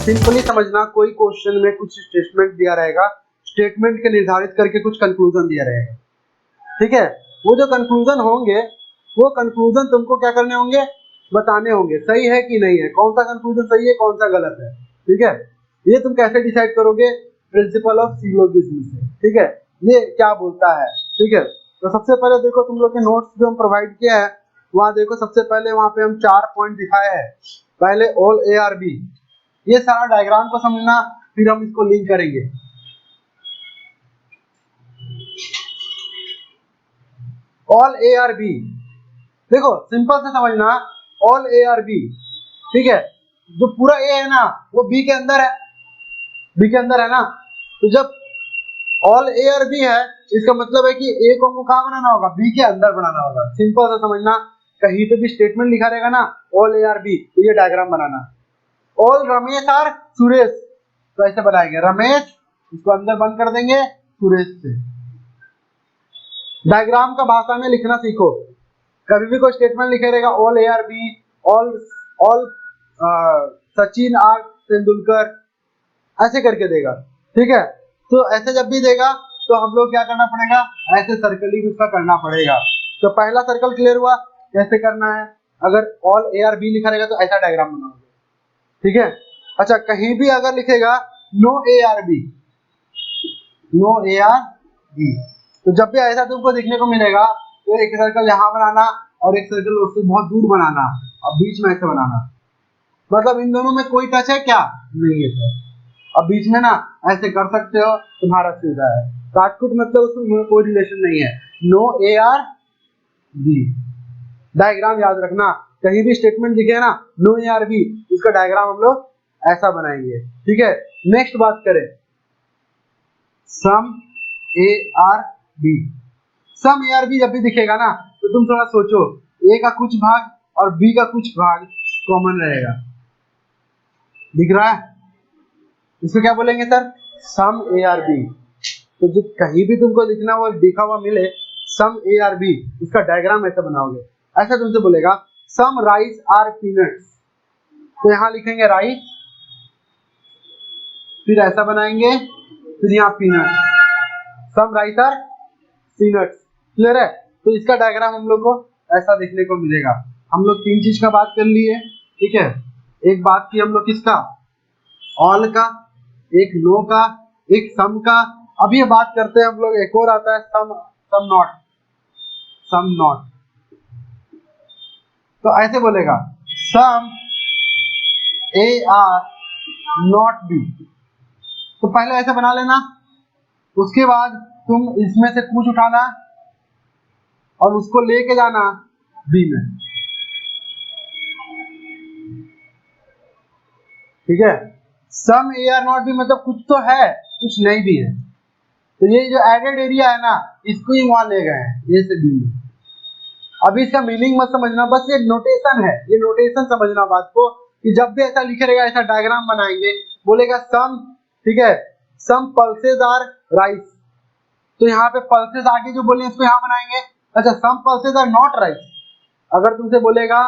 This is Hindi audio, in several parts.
सिंपली समझना, कोई क्वेश्चन में कुछ स्टेटमेंट दिया रहेगा, स्टेटमेंट के निर्धारित करके कुछ कंक्लूजन दिया रहेगा, ठीक है। वो जो कंक्लूजन होंगे, वो कंक्लूजन तुमको क्या करने होंगे, बताने होंगे सही है कि नहीं है, कौन सा कंक्लूजन सही है कौन सा गलत है, ठीक है। ये तुम कैसे डिसाइड करोगे, प्रिंसिपल ऑफ सिलोजिज्म से, ठीक है। ये क्या बोलता है, ठीक है। तो सबसे पहले देखो, तुम लोग के नोट्स जो हम प्रोवाइड किया है वहाँ देखो, सबसे पहले वहाँ पे हम 4 पॉइंट दिखाए हैं। पहले ऑल ए आर बी, ये सारा डायग्राम को समझना, फिर हम इसको लिंक करेंगे। ऑल ए आर बी, देखो सिंपल से समझना, ऑल ए आर बी, ठीक है। जो पूरा ए है ना वो बी के अंदर है, बी के अंदर है ना। तो जब ऑल ए आर बी है, इसका मतलब है कि ए को हमको कहाँ बनाना होगा, बी के अंदर बनाना होगा। सिंपल से समझना, कहीं पे भी स्टेटमेंट लिखा रहेगा ना ऑल ए आर बी, तो ये डायग्राम बनाना। ऑल रमेश आर सुरेश, तो ऐसे बनाएंगे, रमेश इसको अंदर बंद कर देंगे सुरेश से। डायग्राम का भाषा में लिखना सीखो, कभी भी कोई स्टेटमेंट लिखे रहेगा all A are B, all all Sachin are Tendulkar, ऐसे करके देगा, ठीक है। तो ऐसे जब भी देगा तो हम लोग क्या करना पड़ेगा, ऐसे सर्कलिंग उसका करना पड़ेगा। तो पहला सर्कल क्लियर हुआ, कैसे करना है। अगर ऑल ए आर बी लिखा रहेगा तो ऐसा डायग्राम बनाओगे, ठीक है। अच्छा, कहीं भी अगर लिखेगा no A are B, no A are B, तो जब भी ऐसा तुमको देखने को मिलेगा तो एक सर्कल यहाँ बनाना और एक सर्कल उससे बहुत दूर बनाना और बीच में ऐसे बनाना। मतलब इन दोनों में कोई टच है क्या, नहीं है सर। अब बीच में ना ऐसे कर सकते हो, तुम्हारा सुविधा है। काटकुट मतलब उसमें कोई रिलेशन नहीं है। No A are B, diagram याद रखना, कहीं भी स्टेटमेंट दिखे ना नो ए आर बी, उसका डायग्राम हम लोग ऐसा बनाएंगे, ठीक है। नेक्स्ट बात करें, some A are B. Some A are B जब भी दिखेगा ना तो तुम थोड़ा सोचो, ए का कुछ भाग और बी का कुछ भाग कॉमन रहेगा, दिख रहा है। इसको क्या बोलेंगे sir, some A are B. तो जो कहीं भी तुमको लिखना हुआ दिखा हुआ मिले सम ए आर बी, इसका डायग्राम ऐसा बनाओगे। ऐसा तुमसे बोलेगा सम राइस आर पीनट्स, तो यहाँ लिखेंगे राइस, फिर ऐसा बनाएंगे, फिर यहाँ peanuts, some rice are peanuts, clear है। तो इसका डायग्राम हम लोग को ऐसा देखने को मिलेगा। हम लोग 3 चीज का बात कर लिए, ठीक है। एक बात की हम लोग किसका, ऑल का, एक नो का, एक सम का। अभी ये बात करते हैं हम लोग, एक और आता है सम, सम नॉट, सम नॉट। तो ऐसे बोलेगा सम ए आर नॉट बी, तो पहले ऐसे बना लेना, उसके बाद तुम इसमें से कुछ उठाना और उसको लेके जाना बी में, ठीक है। Some A are not B मतलब कुछ तो है कुछ नहीं भी है, तो ये जो एडेड एरिया है ना इसको ही वहां ले गए हैं, ए से बी में। अभी इसका मीनिंग मत समझना, बस ये नोटेशन है, ये नोटेशन समझना बात को, कि जब भी ऐसा लिखे रहेगा ऐसा डायग्राम बनाएंगे, बोलेगा सम, ठीक है, सम पल्सेस आर राइस, तो यहाँ पे पल्सेस आगे जो बोले इसको यहाँ बनाएंगे। अच्छा, सम पल्सेस आर नॉट राइस, अगर तुमसे बोलेगा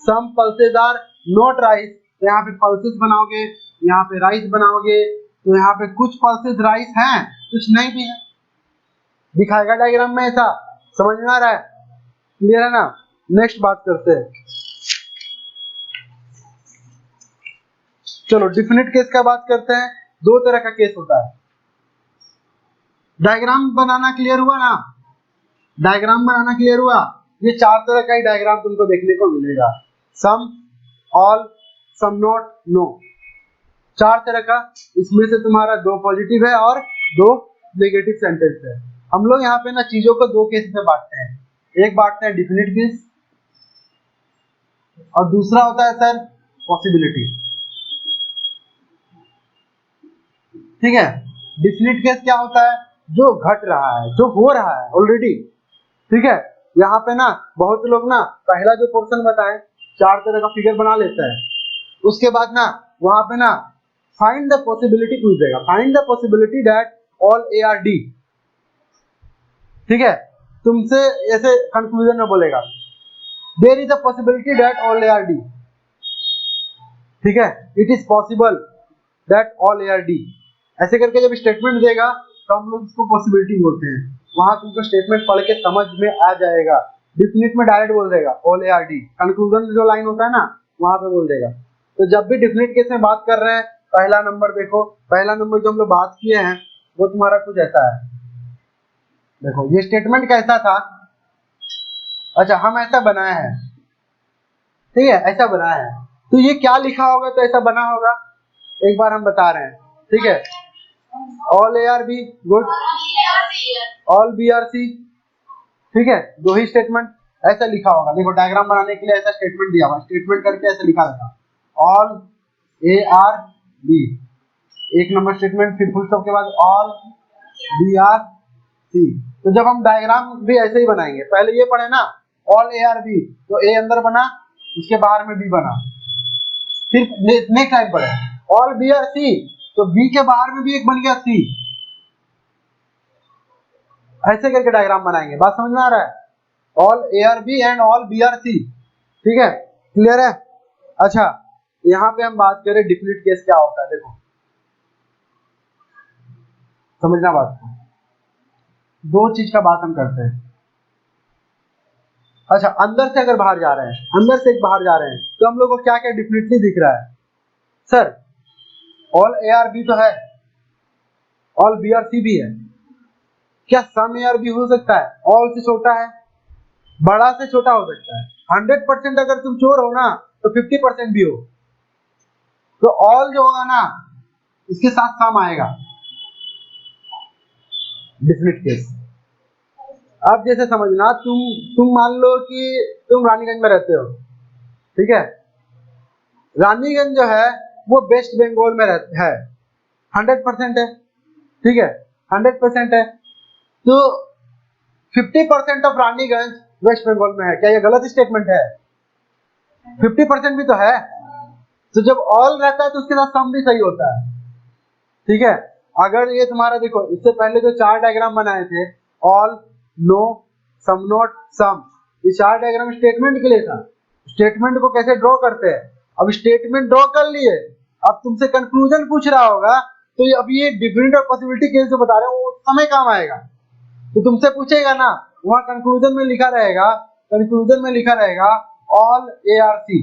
सम पल्सेस आर नॉट राइस, तो यहाँ पे पल्सेस बनाओगे, यहाँ पे राइस बनाओगे, तो यहाँ पे कुछ पल्सेस राइस हैं कुछ नहीं भी है, दिखाएगा डायग्राम में ऐसा। समझ में आ रहा है, क्लियर है ना। नेक्स्ट बात करते हैं, चलो डिफिनिट केस का बात करते हैं। 2 तरह का केस होता है। डायग्राम बनाना क्लियर हुआ ना, डायग्राम बनाना क्लियर हुआ। ये 4 तरह का ही डायग्राम तुमको देखने को मिलेगा, सम, ऑल, सम नॉट, नो, 4 तरह का। इसमें से तुम्हारा 2 पॉजिटिव है और 2 नेगेटिव सेंटेंस है। हम लोग यहाँ पे ना चीजों को 2 केस में बांटते हैं, एक बांटते हैं डिफिनिट केस और दूसरा होता है सर पॉसिबिलिटी, ठीक है। डिफिनिट केस क्या होता है, जो घट रहा है, जो हो रहा है ऑलरेडी, ठीक है। यहाँ पे ना बहुत लोग ना पहला जो पोर्शन बताएं 4 तरह का फिगर बना लेता है, उसके बाद ना वहां पे ना फाइंड द पॉसिबिलिटी पूछेगा, find the possibility that all A are D, ठीक है। तुमसे ऐसे कंक्लूजन में बोलेगा there is a possibility that all A are D, ठीक है, it is possible that all A are D. ऐसे करके जब स्टेटमेंट देगा तो हम लोग इसको पॉसिबिलिटी बोलते हैं। वहां तुमको स्टेटमेंट पढ़ के समझ में आ जाएगा। डिफिनिट में डायरेक्ट बोल देगा all A are D, conclusion जो लाइन होता है ना वहां पे बोल देगा। तो जब भी डिफिनिट केस में बात कर रहे हैं, पहला नंबर देखो, पहला नंबर जो हम लोग बात किए हैं वो तुम्हारा कुछ ऐसा है। देखो ये स्टेटमेंट कैसा था, अच्छा हम ऐसा बनाए हैं, ठीक है, ऐसा बनाया है। तो ये क्या लिखा होगा तो ऐसा बना होगा, एक बार हम बता रहे हैं, ठीक है। All A are B, good, all B are C, ठीक है, दो ही स्टेटमेंट ऐसा लिखा होगा। देखो डायग्राम बनाने के लिए ऐसा स्टेटमेंट दिया हुआ, स्टेटमेंट करके ऐसा लिखा होगा ऑल ए आर बी, एक नंबर स्टेटमेंट, फिर फुल स्टॉप के बाद ऑल बी आर सी। तो जब हम डायग्राम भी ऐसे ही बनाएंगे, पहले ये पढ़े ना ऑल ए आर बी, तो ए अंदर बना, उसके बाहर में बी बना, फिर नेक्स्ट लाइन पढ़े ऑल बी आर सी, तो बी के बाहर में भी एक बन गया सी। ऐसे करके डायग्राम बनाएंगे। बात समझ में आ रहा है? All A are B and all B are C, ठीक है, क्लियर है? अच्छा यहाँ पे हम बात करें डिफिनिट केस क्या होता है। देखो समझना बात को, दो चीज का बात हम करते हैं। अच्छा अंदर से अगर बाहर जा रहे हैं, अंदर से बाहर जा रहे हैं, तो हम लोग को क्या क्या डिफिनिटली दिख रहा है? Sir all A are B तो है, ऑल बी आर सी भी है, क्या सम ए आर बी हो सकता है? ऑल से छोटा है, बड़ा से छोटा हो सकता है। 100% अगर तुम चोर हो ना तो 50% भी हो, तो ऑल जो होगा ना इसके साथ सम आएगा, डिफिनिट केस। अब जैसे समझना, तुम मान लो कि तुम रानीगंज में रहते हो, ठीक है, रानीगंज जो है वो वेस्ट बंगाल में है, 100% है, ठीक है, 100% है। तो 50% ऑफ रानीगंज वेस्ट बंगाल में है, क्या ये गलत स्टेटमेंट है? 50% भी तो है। तो जब ऑल रहता है तो उसके साथ सम भी सही होता है, ठीक है। अगर ये तुम्हारा देखो, इससे पहले जो चार डायग्राम बनाए थे ऑल, नो, सम नॉट, सम, ये चार डायग्राम स्टेटमेंट के लिए था। स्टेटमेंट को कैसे ड्रॉ करते हैं, अब स्टेटमेंट ड्रॉ कर लिए, अब तुमसे कंक्लूजन पूछ रहा होगा, तो अब ये डिफरेंट और पॉसिबिलिटी केस जो बता रहे हैं वो समय काम आएगा। तो तुमसे पूछेगा ना, वहां कंक्लूजन में लिखा रहेगा, कंक्लूजन में लिखा रहेगा all A are C,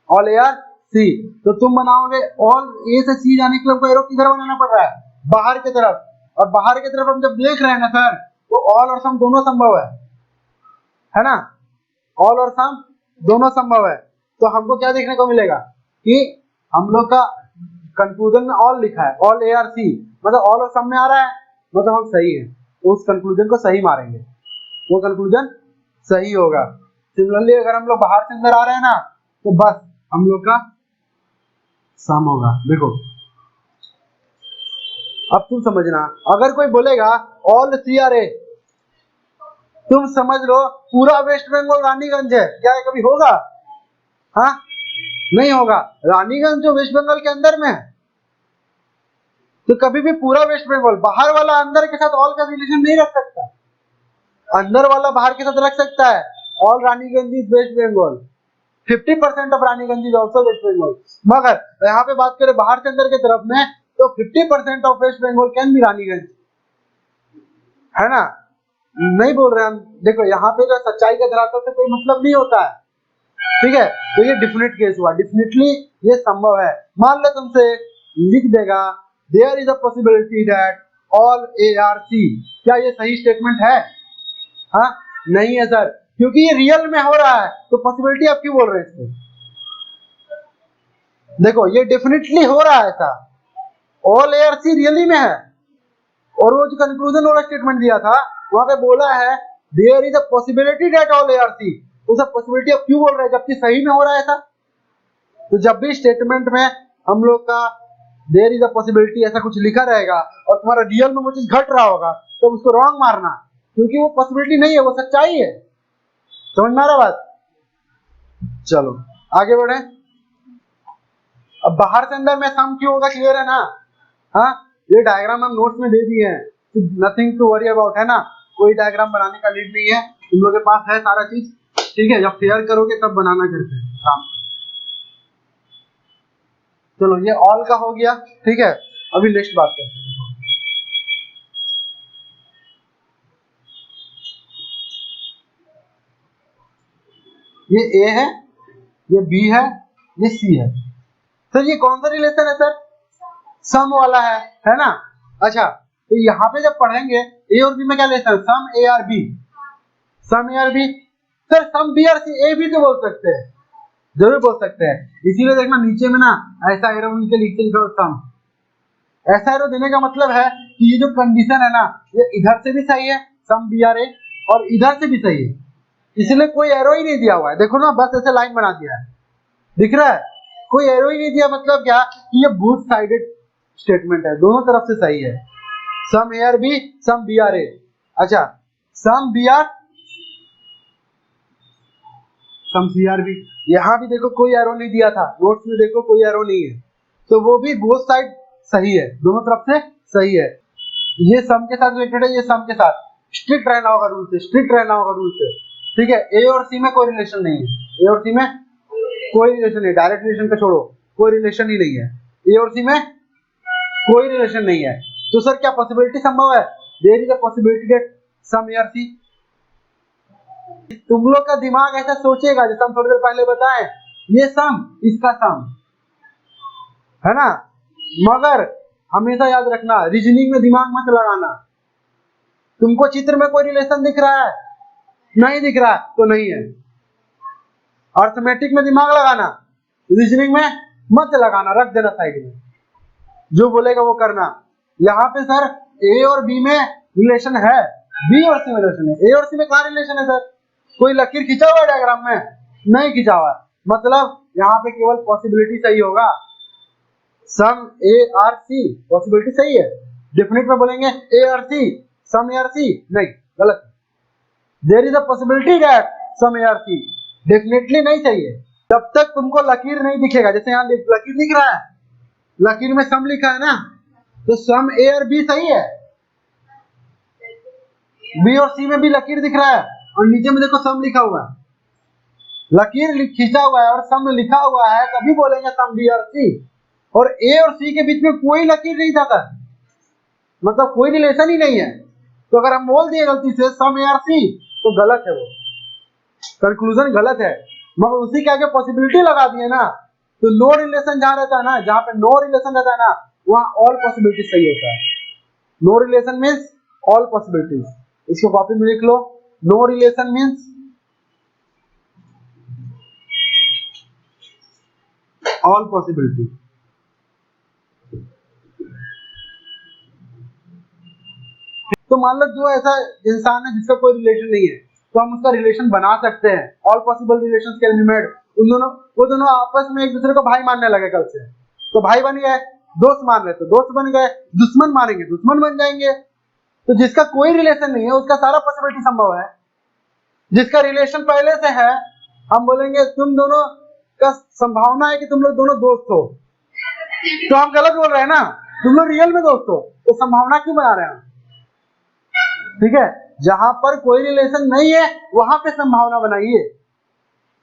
all A are C. तो तुम बनाओगे ऑल ए से सी जाने के लिए एरो किधर बनाना पड़ रहा है? बाहर की तरफ। और बाहर की तरफ हम जब देख रहे हैं ना सर, तो ऑल और सम दोनों संभव है ना? ऑल और सम दोनों संभव है। तो हमको क्या देखने को मिलेगा कि हम लोग का कंक्लूजन में ऑल लिखा है, ऑल ए आर सी, मतलब ऑल और सम में आ रहा है, मतलब हम सही है, तो उस कंक्लूजन को सही मारेंगे, वो कंक्लूजन सही होगा। सिमिलरली अगर हम लोग बाहर से अंदर आ रहे हैं ना, तो बस हम लोग का सम होगा। देखो अब तुम समझना, अगर कोई बोलेगा ऑल सी आर ए, तुम समझ लो पूरा वेस्ट बंगाल रानीगंज है, क्या है कभी होगा? हाँ नहीं होगा। रानीगंज जो वेस्ट बंगाल के अंदर में है, तो कभी भी पूरा वेस्ट बंगाल, बाहर वाला अंदर के साथ ऑल का रिलेशन नहीं रख सकता, अंदर वाला बाहर के साथ रख सकता है। All Raniganj is West Bengal, 50% of Raniganj is also West Bengal. मगर यहाँ पे बात करें बाहर से अंदर की तरफ में, तो 50% of West Bengal can be Raniganj, है ना? नहीं बोल रहे हम। देखो यहाँ पे जो सच्चाई का धरातल से कोई मतलब नहीं होता है, ठीक है। तो ये डिफिनिट केस हुआ, डिफिनिटली ये संभव है। मान लो तुमसे लिख देगा there is a possibility that all A are C, क्या ये सही स्टेटमेंट है? हाँ नहीं है सर, क्योंकि ये रियल में हो रहा है, तो पॉसिबिलिटी आप क्यों बोल रहे हैं इसको? देखो ये डेफिनेटली हो रहा है ऐसा, all A are C really में है। और वो जो कंक्लूजन वाला स्टेटमेंट दिया था वहां पे बोला है there is a possibility that all A are C, तो सब पॉसिबिलिटी आप क्यों बोल रहे हैं जबकि सही में हो रहा है ऐसा? तो जब भी स्टेटमेंट में हम लोग का देयर इज अ पॉसिबिलिटी ऐसा कुछ लिखा रहेगा और तुम्हारा रियल में वो चीज घट रहा होगा, तो उसको रॉन्ग मारना, क्योंकि वो पॉसिबिलिटी नहीं है, वो सच्चाई है। समझ में आ रहा बात? चलो आगे बढ़े। अब बाहर से अंदर में सम क्यों होगा, क्लियर है ना? हाँ ये डायग्राम हम नोट्स में दे दिए हैं, नथिंग टू वरी अबाउट, है ना? कोई डायग्राम बनाने का नीड नहीं है, तुम लोग के पास है सारा चीज, ठीक है। जब फेयर करोगे तब बनाना करते हैं आराम से। चलो ये ऑल का हो गया, ठीक है। अभी नेक्स्ट बात करते हैं। ये ए है, ये बी है, ये सी है। सर ये कौन सा रिलेशन है सर? सम वाला है ना। अच्छा, तो यहाँ पे जब पढ़ेंगे ए और बी में क्या रिलेशन है? Some A are B, some A are B. Sir some B are C A भी तो बोल सकते हैं, जरूर बोल सकते हैं। इसीलिए देखना नीचे में ना ऐसा एरो नीचे लिखो सम। ऐसा एरो देने का मतलब है कि ये जो कंडीशन है ना, ये इधर से भी सही है सम बी आर ए, और इधर से भी सही है, इसलिए कोई एरो ही नहीं दिया हुआ है। देखो ना, बस ऐसे लाइन बना दिया है, दिख रहा है? कोई एरो ही नहीं दिया, मतलब क्या कि ये बोथ साइडेड स्टेटमेंट है, दोनों तरफ से सही है। Some A are B, some B are A. अच्छा, some B are, some C are B. यहाँ भी देखो कोई एरो नहीं दिया था, नोट्स में देखो कोई एरो नहीं है, तो वो भी बोथ साइड सही है, दोनों तरफ से सही है। ये सम के साथ रिलेटेड है, ये सम के साथ। स्ट्रिक्ट रहना होगा रूल से, स्ट्रिक्ट रहना होगा रूल से, ठीक है। ए और सी में कोई रिलेशन नहीं है, ए और सी में कोई रिलेशन नहीं, डायरेक्ट रिलेशन का छोड़ो, कोई रिलेशन ही नहीं है। ए और सी में कोई रिलेशन नहीं है, तो सर क्या पॉसिबिलिटी संभव है? There is a possibility that some A और सी। तुम लोग का दिमाग ऐसा सोचेगा जैसे हम थोड़ी देर पहले बताए, ये सम इसका सम है ना। मगर हमेशा याद रखना, रीजनिंग में दिमाग मत लगाना। तुमको चित्र में कोई रिलेशन दिख रहा है, नहीं दिख रहा है तो नहीं है। अर्थमेटिक में दिमाग लगाना, रीजनिंग में मत लगाना, रख देना साइड में, जो बोलेगा वो करना। यहाँ पे सर ए और बी में रिलेशन है, बी और सी में रिलेशन है। ए और सी में कहाँ रिलेशन है सर? कोई लकीर खींचा हुआ है डायग्राम में? नहीं खींचा हुआ, मतलब यहाँ पे केवल पॉसिबिलिटी सही होगा, सम ए आर सी, पॉसिबिलिटी सही है। डेफिनेट में बोलेंगे ए are C, some A are C, नहीं, गलत। There is a possibility that some A are C, definitely नहीं चाहिए। जब तक तुमको लकीर नहीं दिखेगा, जैसे यहाँ लकीर दिख रहा है, लकीर में सम लिखा है ना, तो सम ए और बी सही है। बी और सी में भी लकीर दिख रहा है, और नीचे में देखो सम लिखा हुआ है, लकीर खींचा हुआ है और सम लिखा हुआ है, तभी बोलेंगे सम बी और सी। और ए और सी के बीच में कोई लकीर नहीं था सर, मतलब कोई रिलेशन ही नहीं है। तो अगर हम बोल दिए गलती से सम ए और सी, तो गलत है, वो कंक्लूजन गलत है। मगर उसी के आगे पॉसिबिलिटी लगा दिए ना, तो नो रिलेशन जहां रहता है ना, जहां पे नो रिलेशन रहता है ना, वहां ऑल पॉसिबिलिटी सही होता है। No relation means all possibilities, इसको कॉपी में लिख लो। No relation means all possibility. तो मान लो जो ऐसा इंसान है जिसका कोई रिलेशन नहीं है, तो हम उसका रिलेशन बना सकते हैं। All possible relations can be made. उन दोनों, वो दोनों आपस में एक दूसरे को भाई मानने लगे कल से, तो भाई बन गए, दोस्त मान रहे तो दोस्त बन गए, दुश्मन मानेंगे दुश्मन बन जाएंगे। तो जिसका कोई रिलेशन नहीं है उसका सारा पॉसिबिलिटी संभव है। जिसका रिलेशन पहले से है, हम बोलेंगे तुम दोनों का संभावना है कि तुम लोग दोनों दोस्त हो, तो हम गलत बोल रहे हैं ना, तुम लोग रियल में दोस्त हो, तो संभावना क्यों बना रहे हैं? ठीक है, जहां पर कोई रिलेशन नहीं है वहां पे संभावना बनाइए,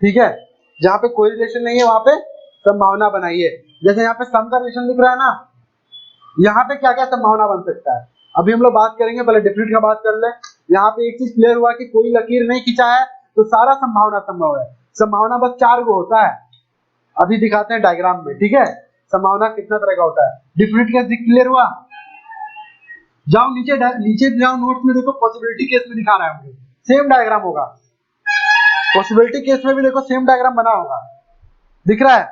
ठीक है। जहां पे कोई रिलेशन नहीं है वहां पे संभावना बनाइए। जैसे यहाँ पे सम का रिलेशन दिख रहा है ना, यहाँ पे क्या क्या संभावना बन सकता है, अभी हम लोग बात करेंगे। पहले डिफिनिट का बात कर ले। यहाँ पे एक चीज क्लियर हुआ कि कोई लकीर नहीं खींचा है, तो सारा संभावना संभव है। संभावना बस 4 गो होता है, अभी दिखाते हैं डायग्राम में, ठीक है। संभावना कितना तरह का होता है, डिफिनिट का क्लियर हुआ। जाओ नीचे नीचे जाओ, नोट्स में देखो, पॉसिबिलिटी केस में दिखा रहा है मुझे, सेम डायग्राम होगा। पॉसिबिलिटी केस में भी देखो सेम डायग्राम बना होगा, दिख रहा है।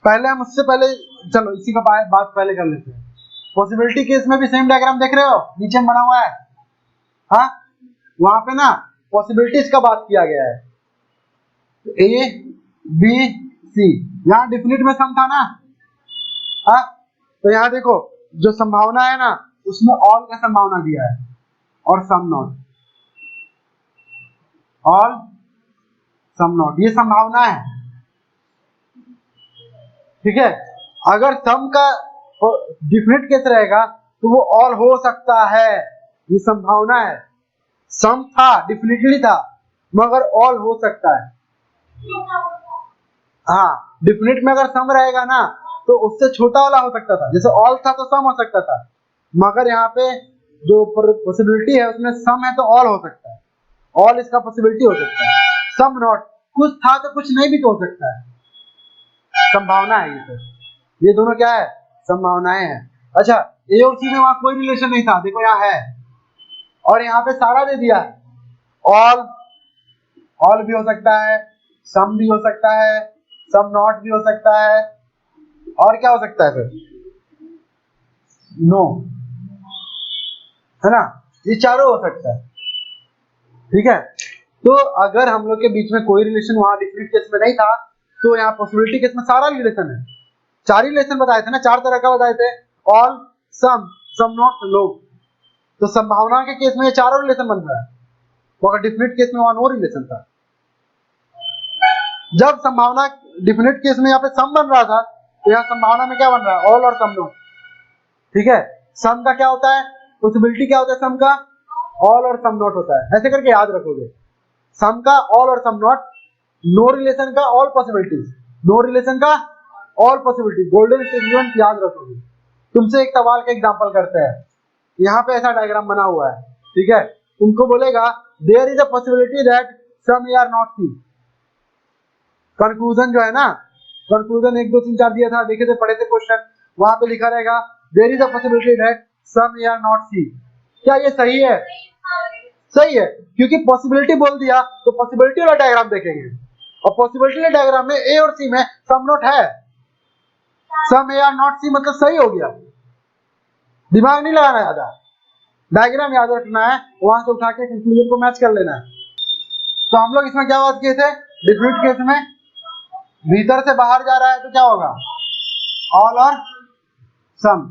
पहले हम उससे पहले, चलो इसी का बात पहले कर लेते हैं। पॉसिबिलिटी केस में भी सेम डायग्राम देख रहे हो, नीचे में बना हुआ है। हाँ, वहां पे ना पॉसिबिलिटीज का बात किया गया है, ए बी सी। यहाँ डिफिनिट में सम था ना, हाँ, तो यहाँ देखो जो संभावना है ना, उसमें ऑल का संभावना दिया है और some not, all some not, ये संभावना है, ठीक है। अगर सम का डिफिनिट केस रहेगा तो वो ऑल हो सकता है, ये संभावना है। सम था, डिफिनिटली था, मगर ऑल हो सकता है। हाँ, डिफिनिट में अगर सम रहेगा ना तो उससे छोटा वाला हो सकता था, जैसे ऑल था तो सम हो सकता था, मगर यहाँ पे जो पॉसिबिलिटी है उसमें सम है तो ऑल हो सकता है, ऑल इसका पॉसिबिलिटी हो सकता है, सम नॉट, कुछ था तो कुछ नहीं भी तो हो सकता है, संभावना है ये सर, ये दोनों क्या है, संभावनाएं हैं। अच्छा, ए और सी में वहां कोई रिलेशन नहीं था, देखो यहाँ है, और यहाँ पे सारा दे दिया है, ऑल, ऑल भी हो सकता है, सम भी हो सकता है, सम नॉट भी हो सकता है, और क्या हो सकता है फिर, नो, है ना, ये चारों हो सकता है। ठीक है, तो अगर हम लोग के बीच में कोई रिलेशन वहां डिफिनिट केस में नहीं था तो यहाँ पॉसिबिलिटी केस में सारा रिलेशन है, चार ही रिलेशन बताए थे ना, चार तरह का बताए थे, all, some, some not, no, तो संभावना के केस में ये चारों रिलेशन बन रहा है, मगर डिफिनिट केस में वहां नो रिलेशन था। जब संभावना डिफिनिट केस में यहाँ पे सम बन रहा था तो यहाँ संभावना में क्या बन रहा है, ऑल और सम नॉट। ठीक है, सम का क्या होता है, पॉसिबिलिटी क्या होता है सम का, ऑल और सम नॉट होता है, ऐसे करके याद रखोगे, सम का ऑल और सम नॉट, नो रिलेशन का ऑल पॉसिबिलिटीज, नो रिलेशन का ऑल पॉसिबिलिटी, गोल्डन स्टेटमेंट याद रखोगे। तुमसे एक सवाल का एग्जांपल करते हैं, यहाँ पे ऐसा डायग्राम बना हुआ है, ठीक है, तुमको बोलेगा there is a possibility that some A are not C, conclusion जो है ना, कंक्लूजन 1 2 3 4 दिया था, देखे थे, पढ़े थे क्वेश्चन, वहां पे लिखा रहेगा there is a possibility that some A are not C, क्या ये सही है, सही है, क्योंकि पॉसिबिलिटी बोल दिया तो पॉसिबिलिटी वाला डायग्राम देखेंगे, और पॉसिबिलिटी वाले डायग्राम में ए और सी में सम नॉट है, सम ए आर नॉट सी मतलब सही हो गया, दिमाग नहीं लगाना ज्यादा, डायग्राम याद रखना है, वहां से उठा के कंक्लूजन को मैच कर लेना है। तो हम लोग इसमें क्या बात किए थे, डिफिनिट केस में भीतर से बाहर जा रहा है तो क्या होगा, ऑल और सम,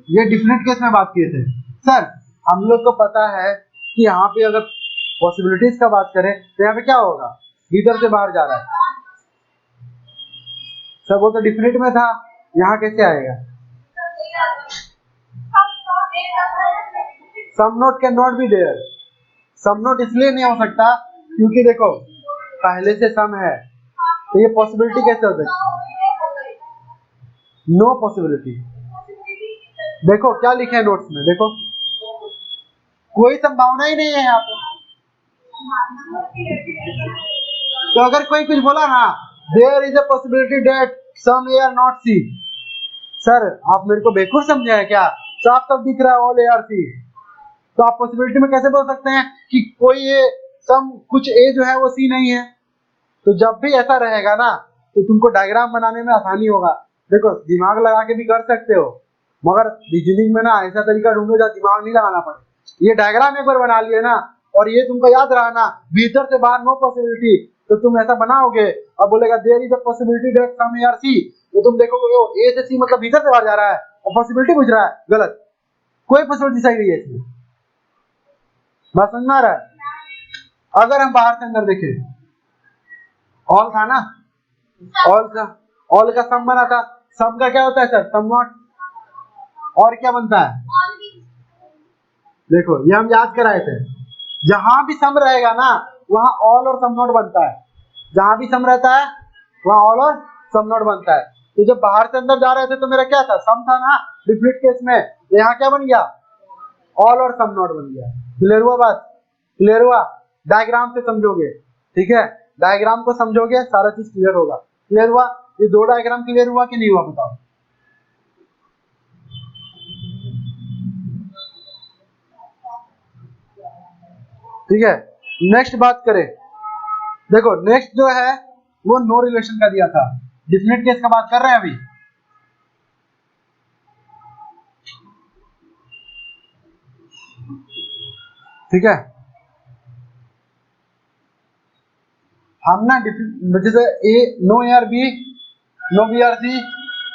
ये डिफिनिट केस में बात किए थे। सर हम लोग को पता है कि यहाँ पे अगर पॉसिबिलिटीज का बात करें तो यहाँ पे क्या होगा, भीतर से बाहर जा रहा है, सर वो तो डिफिनिट में था, यहाँ कैसे आएगा, some not can not be there, some not इसलिए नहीं हो सकता क्योंकि देखो पहले से सम है, तो ये पॉसिबिलिटी कैसे हो सकती है, नो पॉसिबिलिटी, देखो क्या लिखे है नोट्स में, देखो कोई संभावना ही नहीं है यहाँ पे, तो अगर कोई कुछ बोला ना there is a possibility that some A are not C, sir आप मेरे को बेवकूफ समझे हैं क्या, साफ साफ दिख रहा है ऑल ए आर सी, तो आप पॉसिबिलिटी में कैसे बोल सकते हैं कि कोई ये सम कुछ ए जो है वो सी नहीं है, तो जब भी ऐसा रहेगा ना तो तुमको डायग्राम बनाने में आसानी होगा, देखो दिमाग लगा के भी कर सकते हो, मगर रीजनिंग में ना ऐसा तरीका ढूंढो जहाँ दिमाग नहीं लगाना पड़े, ये डायग्राम एक बार बना लिए ना और ये तुमको याद रहा ना भीतर से बाहर नो पॉसिबिलिटी, तो तुम ऐसा बनाओगे और बोलेगा there is a possibility that some A are C, तो तुम देखोगे ओ ए से सी मतलब भीतर से बाहर जा रहा है और पॉसिबिलिटी पूछ रहा है, गलत, कोई पॉसिबिलिटी सही नहीं है इसमें, बात समझ में आ रहा है। अगर हम बाहर से अंदर देखें, ऑल था ना, ऑल का सम बना था, सम का क्या होता है सर, सम नॉट, और क्या बनता है, देखो ये हम याद कराए थे, जहां भी सम रहेगा ना वहां ऑल और सम नॉट बनता है, जहां भी सम रहता है वहां ऑल और सम नॉट बनता है, तो जब बाहर से अंदर जा रहे थे तो मेरा क्या था, सम था ना डिफिनिट केस में, यहाँ क्या बन गया, ऑल और सम नॉट बन गया, क्लियर हुआ बात, क्लियर हुआ, डायग्राम से समझोगे, ठीक है, डायग्राम को समझोगे सारा चीज क्लियर होगा, क्लियर हुआ, ये दो डायग्राम क्लियर हुआ कि नहीं हुआ बताओ, ठीक है, नेक्स्ट बात करें, देखो नेक्स्ट जो है वो नो रिलेशन का दिया था, डिफिनिट केस का बात कर रहे हैं अभी, ठीक है, हम ना जैसे A no A are B, no B are C,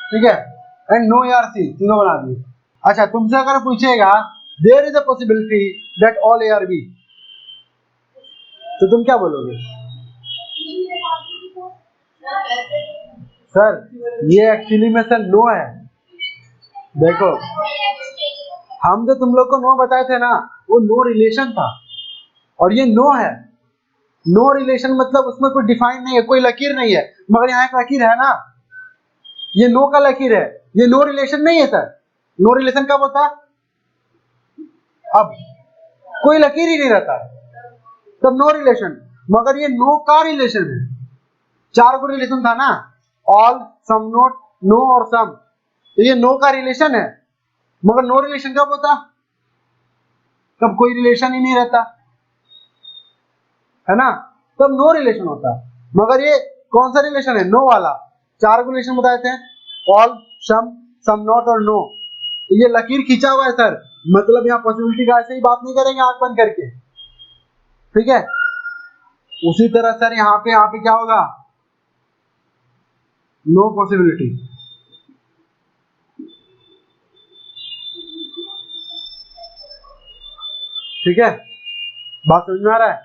ठीक है, and no A are C, तीनों बना दिए। अच्छा तुमसे अगर पूछेगा there is a possibility that all A are B, तो तुम क्या बोलोगे, सर ये एक्चुअली में सर नो है, देखो हम जो तुम लोग को नो बताए थे ना वो नो रिलेशन था, और ये नो है, नो रिलेशन मतलब उसमें कोई डिफाइन नहीं है, कोई लकीर नहीं है, मगर यहाँ एक लकीर है ना, ये नो का लकीर है, ये नो रिलेशन नहीं है सर। नो रिलेशन कब होता? अब कोई लकीर ही नहीं रहता तब नो रिलेशन। मगर ये नो का रिलेशन है, चार को रिलेशन था ना, ऑल, सम नोट, नो और सम, तो ये नो का रिलेशन है। मगर नो रिलेशन कब होता? तब कोई रिलेशन ही नहीं रहता, है ना, तब नो रिलेशन होता। मगर ये कौन सा रिलेशन है? नो वाला। चार को रिलेशन बताए थे, ऑल, सम नॉट और नो। तो ये लकीर खींचा हुआ है सर, मतलब यहाँ पॉसिबिलिटी का ऐसे ही बात नहीं करेंगे आंख बंद करके, ठीक है। उसी तरह सर यहाँ पे क्या होगा? No possibility. ठीक है, बात समझ में आ रहा है?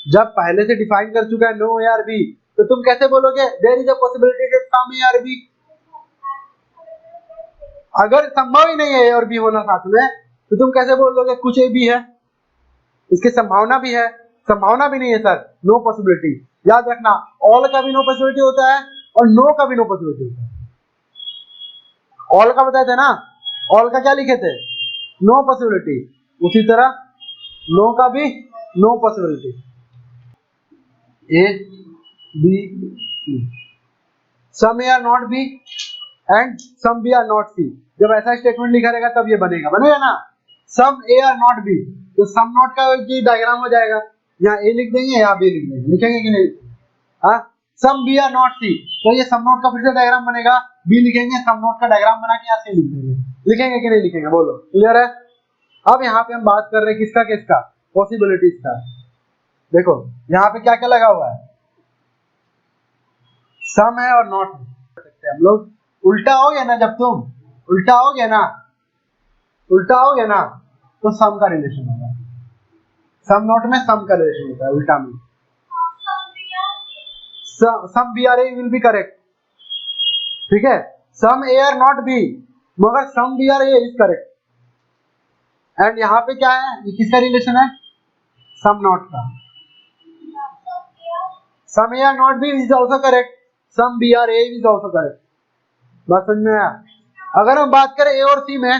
जब पहले से डिफाइन कर चुका है नो ए आर बी, तो तुम कैसे बोलोगे there is a possibility that some A are B? अगर संभव ही नहीं है ए और बी होना साथ में, तो तुम कैसे बोलोगे कुछ ए बी है? इसकी संभावना भी है, संभावना भी नहीं है सर, नो पॉसिबिलिटी। याद रखना, ऑल का भी नो पॉसिबिलिटी होता है और नो का भी नो पॉसिबिलिटी होता है। ऑल का बताए थे ना, ऑल का क्या लिखे थे? No possibility. उसी तरह नो का भी no possibility. A B C, some A are not B and some B are not C. जब ऐसा स्टेटमेंट लिखा रहेगा तब ये बनेगा, बनेगा ना। सम ए आर नॉट बी, तो सम नॉट का डायग्राम हो जाएगा, यहाँ ए लिख देंगे, यहाँ बी लिख देंगे, लिखेंगे कि नहीं? हाँ, सम बी आर नॉट सी, तो ये सम नॉट का फिर से डायग्राम बनेगा, बी लिखेंगे, सम नॉट का डायग्राम बना के यहाँ सी लिख देंगे, लिखेंगे कि नहीं लिखेंगे? बोलो, क्लियर है? अब यहाँ पे हम बात कर रहे हैं किसका किसका? पॉसिबिलिटीज का। देखो यहाँ पे क्या क्या लगा हुआ है, सम है और नॉट है। हम लोग उल्टा हो गया ना, जब तुम उल्टा हो गया ना, उल्टा हो गया ना, तो सम का रिलेशन होगा। सम नॉट में सम का रिलेशन होता है, उल्टा में some B are A will be correct, ठीक है। Some A are not B, मगर some B are A is correct. And यहाँ पे क्या है, ये किसका रिलेशन है? सम नॉट का। Some A are not B is also correct, some B are A is also correct. बात समझ में आया? अगर हम बात करें ए और सी में,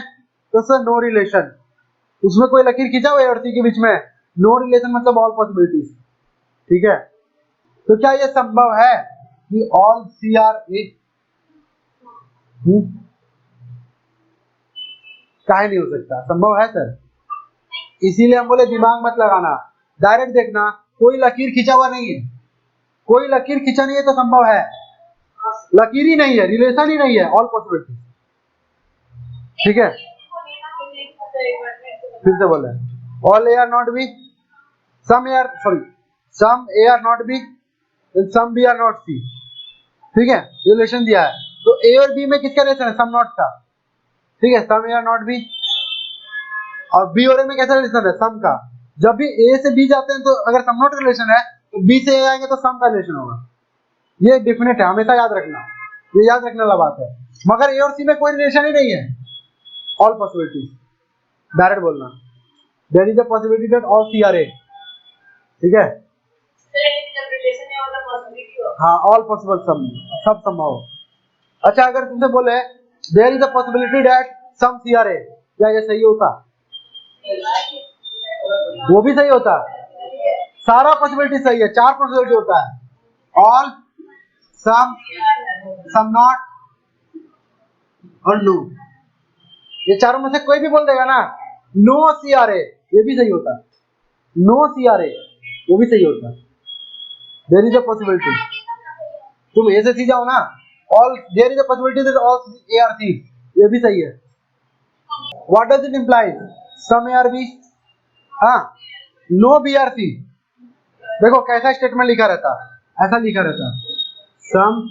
तो सर नो रिलेशन, उसमें कोई लकीर खींचा हुआ है ए और सी के बीच में, नो रिलेशन मतलब ऑल पॉसिबिलिटीज, ठीक है। तो क्या ये संभव है कि ऑल सी आर ए? काहे नहीं हो सकता, संभव है सर। इसीलिए हम बोले दिमाग मत लगाना, डायरेक्ट देखना, कोई लकीर खींचा हुआ नहीं है, कोई लकीर खींचा नहीं है तो संभव है। लकीर ही नहीं है, रिलेशन ही नहीं है, ऑल पॉसिबिलिटी, ठीक है। फिर से बोले, all A are not B, some A are, sorry, some A are not B, some B are not C, ठीक है। रिलेशन दिया है, तो ए और बी में किसका रिलेशन है? सम नॉट का, ठीक है। Some A are not B, और बी और ए में कैसा रिलेशन है? सम का। जब भी ए से बी जाते हैं तो अगर सम नॉट रिलेशन है, तो बी से ए आएंगे तो सम का रिलेशन होगा। ये डेफिनेट है, हमेशा याद रखना, ये याद रखने वाला बात है। मगर ए और सी में कोई रिलेशन ही नहीं है, ऑल पॉसिबिलिटीज, डायरेक्ट बोलना there is a possibility that all C are A, ठीक है। हाँ, ऑल पॉसिबल, सब संभव। अच्छा, अगर तुमसे बोले there is a possibility that some C are A, क्या ये सही होता? वो भी सही होता, सारा पॉसिबिलिटी सही है, चार पॉसिबिलिटी होता है, ऑल, सम, सम नॉट और नो। ये चारों में से कोई भी बोल देगा ना, नो सी आर ए, ये भी सही होता, नो सी आर ए, वो भी सही होता। देयर इज अ पॉसिबिलिटी, तुम ए से सी जाओ ना, all, there is a possibility that all A are C, ये भी सही है। What does it imply? Some A are B, हाँ, नो बी आर सी। देखो कैसा स्टेटमेंट लिखा रहता, ऐसा लिखा रहता, सम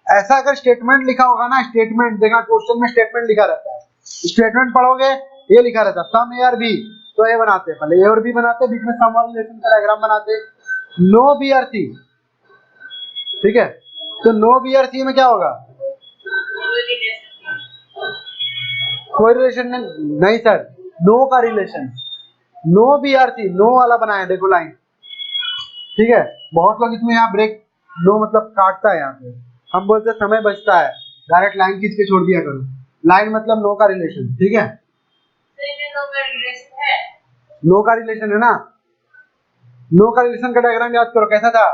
ऐसा अगर स्टेटमेंट लिखा होगा ना, स्टेटमेंट देखा, क्वेश्चन में स्टेटमेंट लिखा रहता है, स्टेटमेंट पढ़ोगे, ये लिखा रहता सम ए आर बी, तो ए बनाते, पहले ए और बी बनाते, बीच में सम वाले रिलेशन का डायग्राम बनाते, नो बी आर सी, ठीक है। तो नो बी आर सी में क्या होगा? कोई रिलेशन नहीं सर, नो का रिलेशन, नो BRC, नो वाला बनाया देखो लाइन, ठीक है। बहुत लोग इसमें यहाँ ब्रेक, नो मतलब काटता है यहाँ पे, हम बोलते हैं समय बचता है, डायरेक्ट लाइन खींच के छोड़ दिया करो, लाइन मतलब नो का रिलेशन, ठीक है। नो का रिलेशन है ना, नो का रिलेशन का डायग्राम याद करो कैसा था,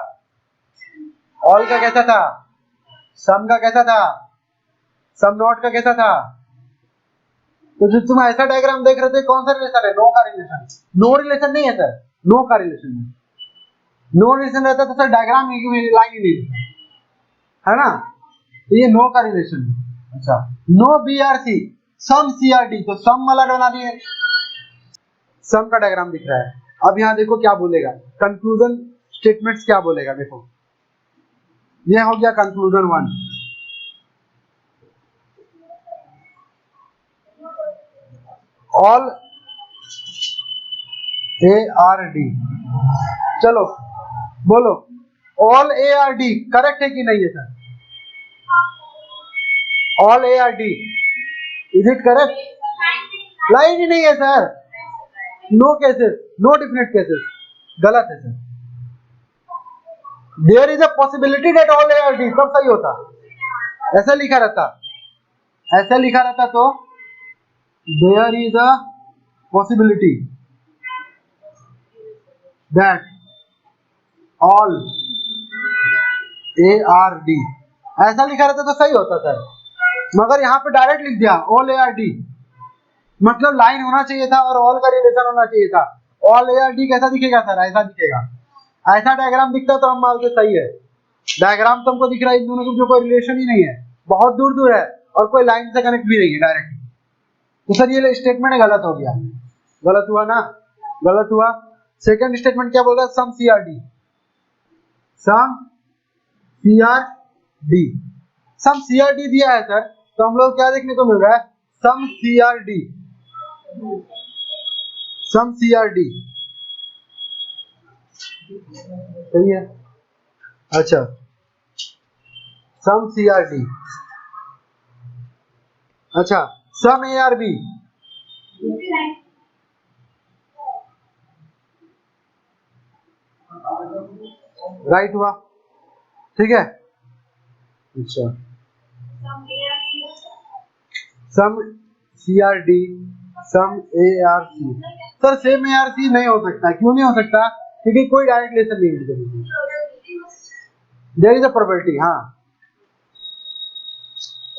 ऑल का कैसा था, सम का कैसा था, सम नॉट का कैसा था। तो जो तुम ऐसा डायग्राम देख रहे थे कौन सा रिलेशन है, नो का रिलेशन, नो रिलेशन नहीं है सर, नो का रिलेशन है। नो रिलेशन रहता तो सर डायग्राम लाइन ही नहीं रहता है ना, तो ये नो का रिलेशन है। अच्छा, नो BRC, सम CRD, तो सम वाला बना दिए, सम का डायग्राम दिख रहा है। अब यहाँ देखो क्या बोलेगा, कंक्लूजन स्टेटमेंट्स क्या बोलेगा, देखो ये हो गया कंक्लूजन 1, ऑल ARD, चलो बोलो ऑल ARD करेक्ट है कि नहीं है sir, all ARD is it correct, line ही नहीं है sir, no cases, no definite cases, गलत है sir, there is a possibility that all ARD, तब सही होता, ऐसा लिखा रहता, ऐसा लिखा रहता तो there is a possibility that all ARD, ऐसा लिखा रहता तो सही होता सर, मगर यहाँ पे डायरेक्ट लिख दिया ऑल ARD, मतलब लाइन होना चाहिए था और ऑल का रिलेशन होना चाहिए था। ऑल ARD कैसा दिखेगा सर, ऐसा दिखेगा, ऐसा डायग्राम दिखता तो हम मानते सही है, डायग्राम तुमको दिख रहा है इन दोनों के बीच कोई रिलेशन ही नहीं है, बहुत दूर दूर है और कोई लाइन से कनेक्ट भी नहीं है डायरेक्ट, तो सर ये स्टेटमेंट गलत हो गया, गलत हुआ ना, गलत हुआ। सेकंड स्टेटमेंट क्या बोल रहा है, सम CRD, सम CRD, सम CRD दिया है सर, तो हम लोग क्या देखने को मिल रहा है, सम CRD, सम CRD सही है। अच्छा, सम CRD, अच्छा सम ARB, राइट हुआ, ठीक है। अच्छा, सम CRD, सम ARC, सर सेम ARC नहीं हो सकता, क्यों नहीं हो सकता, क्योंकि कोई डायरेक्ट रिलेशन नहीं है, देयर इज अ प्रोबेबिलिटी, हाँ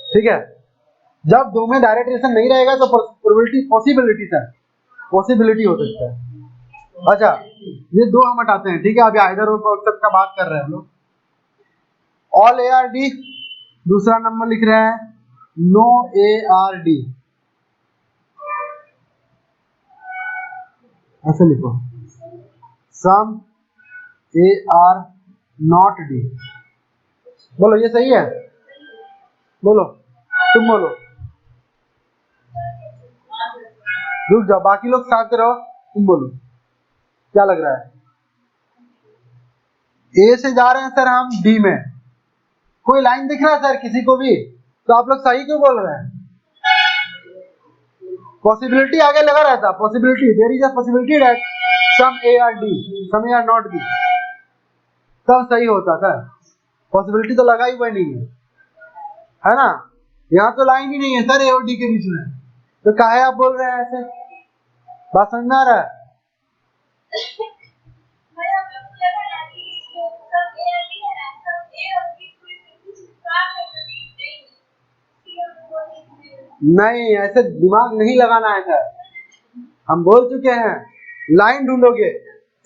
ठीक है, जब दो में डायरेक्ट रिलेशन नहीं रहेगा तो प्रोबेबिलिटी, पॉसिबिलिटी सर, पॉसिबिलिटी हो सकता है। अच्छा, ये दो हम हटाते हैं, ठीक है, अभी आइदर और कॉन्सेप्ट का बात कर रहे हैं हम लोग। ऑल ARD, दूसरा नंबर लिख रहे हैं नो ARD, ऐसे लिखो, सम AR नॉट D, बोलो ये सही है, बोलो तुम बोलो, रुक जाओ बाकी लोग साथ रहो, तुम बोलो क्या लग रहा है। ए से जा रहे हैं सर हम डी में, कोई लाइन दिख रहा है सर किसी को भी, तो आप लोग सही क्यों बोल रहे हैं, पॉसिबिलिटी आगे लगा रहता, possibility, there is a possibility that some ARD, सम AR नॉट D, तब सही होता सर, पॉसिबिलिटी तो लगा ही हुआ नहीं है ना, यहाँ तो लाइन ही नहीं है सर A और D के बीच में, तो काहे आप बोल रहे हैं ऐसे, बात समझ में आ रहा है। नहीं, ऐसे दिमाग नहीं लगाना है सर, हम बोल चुके हैं, लाइन ढूंढोगे,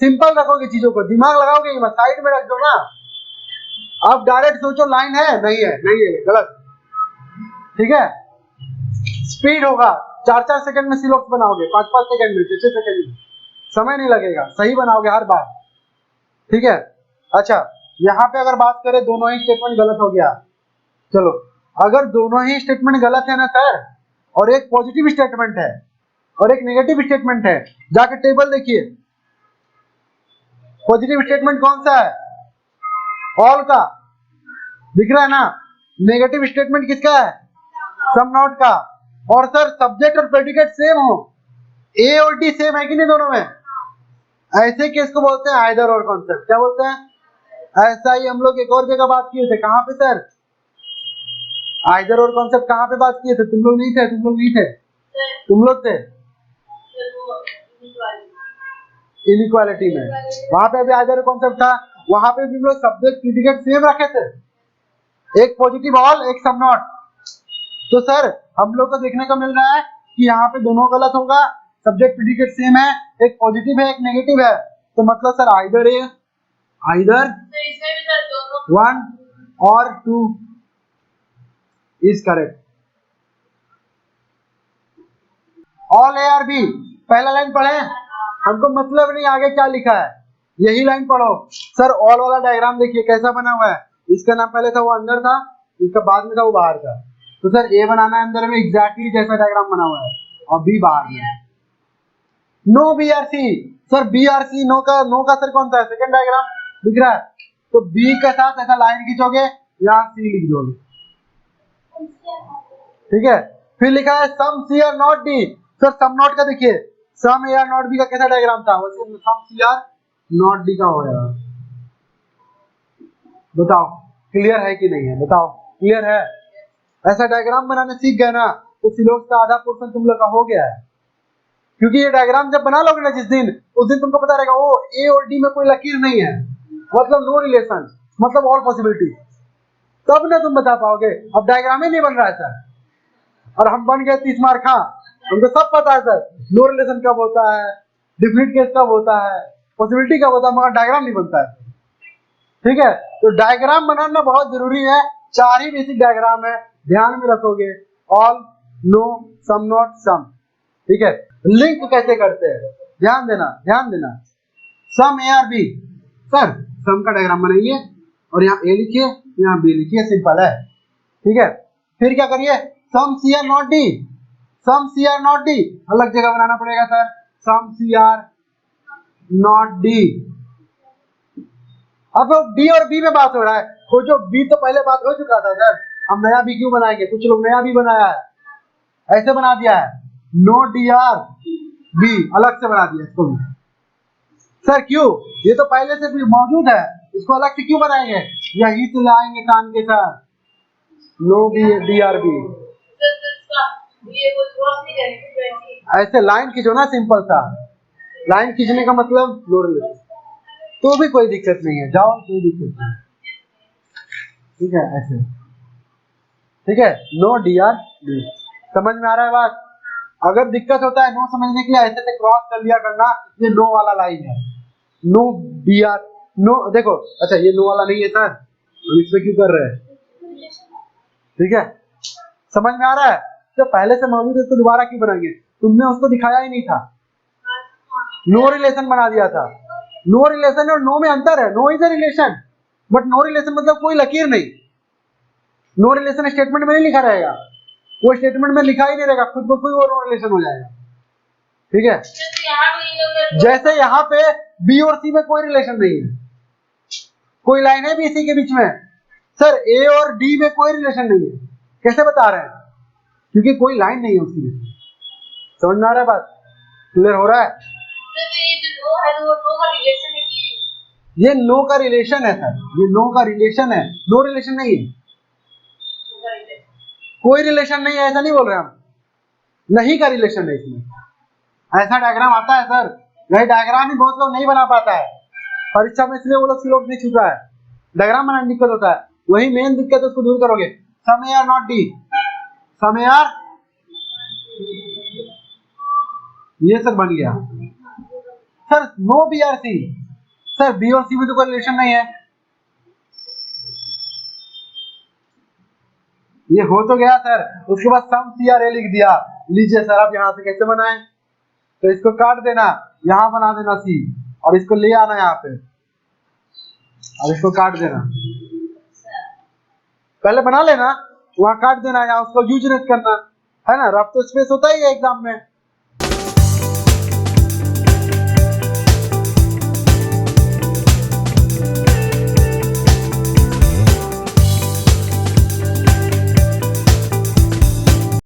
सिंपल रखोगे चीजों को, दिमाग लगाओगे ही मत, साइड में रख दो ना, आप डायरेक्ट सोचो लाइन है नहीं है, नहीं है, गलत, ठीक है। स्पीड होगा, 4-4 सेकंड में सिलॉक्स बनाओगे, 5-5 सेकंड में, 6-6 सेकंड में, समय नहीं लगेगा, सही बनाओगे हर बार, ठीक है। अच्छा, यहाँ पे अगर बात करें दोनों ही स्टेटमेंट गलत हो गया, चलो अगर दोनों ही स्टेटमेंट गलत है ना सर, और एक पॉजिटिव स्टेटमेंट है और एक नेगेटिव स्टेटमेंट है, जाके टेबल देखिए, पॉजिटिव स्टेटमेंट कौन सा है, ऑल का, दिख रहा है ना, नेगेटिव स्टेटमेंट किसका है, सम नॉट का, और सर सब्जेक्ट और प्रेडिकेट सेम हो, ए और डी सेम है कि नहीं दोनों में, ऐसे केस को बोलते हैं आइदर और कॉन्सेप्ट। क्या बोलते हैं? ऐसा ही हम लोग एक और जगह बात किए थे, कहाँ पे सर? आइदर और कॉन्सेप्ट कहाँ पे बात किए थे? तुम लोग नहीं थे, तुम लोग नहीं थे, तुम लोग थे इनइक्वालिटी में, वहां पे भी आइदर कॉन्सेप्ट था, वहां पे भी हम लोग सब्जेक्ट प्रेडिकेट सेम रखे थे, एक पॉजिटिव ऑल एक सम नॉट। तो सर हम लोग को देखने को मिल रहा है कि यहाँ पे दोनों गलत होगा, सब्जेक्ट प्रेडिकेट सेम है, एक पॉजिटिव है एक नेगेटिव है, तो मतलब सर आइदर 1 और 2 is correct. All A are B, पहला लाइन पढ़े, हमको मतलब नहीं आगे क्या लिखा है, यही लाइन पढ़ो। सर ऑल वाला डायग्राम देखिए कैसा बना हुआ है, इसका नाम पहले था वो अंदर था, इसका बाद में था वो बाहर था। तो सर ए बनाना है अंदर में एग्जैक्टली जैसा डायग्राम बना हुआ है, और बी बाहर में। No B are C, sir B are C no का सर कौन सा है? सेकंड डायग्राम दिख रहा है, तो बी के साथ ऐसा लाइन खींचोगे, यहाँ सी लिख दोगे, ठीक है। फिर लिखा है some C are not D, sir some not का देखिए, some A are not B का कैसा डायग्राम था, वैसे some C are not D का हो जाएगा। बताओ क्लियर है कि नहीं है? बताओ क्लियर है? ऐसा डायग्राम बनाने सीख गए ना, तो सिलेबस का आधा पोर्शन तुम लोग का हो गया है, क्योंकि ये डायग्राम जब बना लोगे ना जिस दिन, उस दिन तुमको पता रहेगा वो ए और डी में कोई लकीर नहीं है, मतलब नो रिलेशन, मतलब ऑल पॉसिबिलिटी, तब ना तुम बता पाओगे। अब डायग्राम ही नहीं बन रहा है सर, और हम बन गए 30 मार्क। हाँ हमको सब पता है सर, नो रिलेशन कब होता है, डिफिनिट केस कब होता है, पॉसिबिलिटी कब होता है, मगर डायग्राम नहीं बनता है, ठीक है। तो डायग्राम बनाना बहुत जरूरी है, 4 ही बेसिक डायग्राम है, ध्यान में रखोगे, ऑल, नो, सम नॉट, सम, ठीक है। लिंक कैसे करते हैं ध्यान देना, ध्यान देना। सम ए आर बी, सर सम का डायग्राम बनाइए और यहाँ ए लिखिए, यहाँ बी लिखिए, सिंपल है, ठीक है। फिर क्या करिए, some C are not D, some C are not D अलग जगह बनाना पड़ेगा sir, some C are not D. अब डी और बी में बात हो रहा है, वो जो बी तो पहले बात हो चुका था सर, हम नया बी क्यों बनाएंगे, कुछ लोग नया बी बनाया है, ऐसे बना दिया है, नो डी आर बी अलग से बना दिया इसको भी। सर क्यों, ये तो पहले से भी मौजूद है, इसको अलग से क्यों बनाएंगे, यही तो लाएंगे कान के साथ, no B D are B, ऐसे लाइन खींचो ना, सिंपल सा लाइन खींचने का मतलब नो रिलेशन, तो भी कोई दिक्कत नहीं है, जाओ कोई दिक्कत नहीं, ठीक है ऐसे, ठीक है। नो डी आर बी, समझ में आ रहा है बात? अगर दिक्कत होता है नो समझने के लिए, ऐसे से क्रॉस कर लिया करना, ये नो वाला लाइन है, नो डी आर, नो देखो, अच्छा ये नो वाला नहीं है सर, हम इसमें क्यों कर रहे हैं, ठीक है, समझ में आ रहा है? जो पहले से मौजूद है उसको दोबारा क्यों बनाएंगे, तुमने उसको दिखाया ही नहीं था, नो रिलेशन बना दिया था। नो रिलेशन और नो में अंतर है, no is a relation but no relation मतलब कोई लकीर नहीं, नो रिलेशन स्टेटमेंट में नहीं लिखा रहेगा, वो स्टेटमेंट में लिखा ही नहीं रहेगा, खुद ब खुद वो नो रिलेशन हो जाएगा, ठीक है। जैसे यहाँ पे बी और सी में कोई रिलेशन नहीं है, कोई लाइन है बी सी के बीच में, सर ए और डी में कोई रिलेशन नहीं है, कैसे बता रहे हैं, क्योंकि कोई लाइन नहीं है उसके बीच, समझ में आ रहा है बात, क्लियर हो रहा है? ये नो का रिलेशन है सर, ये नो का रिलेशन है, नो रिलेशन नहीं है, कोई रिलेशन नहीं है ऐसा नहीं बोल रहे हम, नहीं का रिलेशन है इसमें, ऐसा डायग्राम आता है सर, वही डायग्राम ही बहुत लोग नहीं बना पाता है परीक्षा में, इसलिए वो लोग स्लोप नहीं छूटा है, डायग्राम बनाने में दिक्कत होता है, वही मेन दिक्कत है, उसको दूर करोगे। Some A are not D, some A are, ये सर बन गया sir, no B are C, sir B और सी में तो कोई रिलेशन नहीं है, ये हो तो गया सर, उसके बाद सम सी आर ए लिख दिया, लीजिए सर आप यहाँ से कैसे बनाए, तो इसको काट देना, यहाँ बना देना सी, और इसको ले आना यहाँ पे, और इसको काट देना, पहले बना लेना, वहां काट देना, यहाँ उसको यूज नहीं करना है ना, रफ तो स्पेस होता ही है एग्जाम में,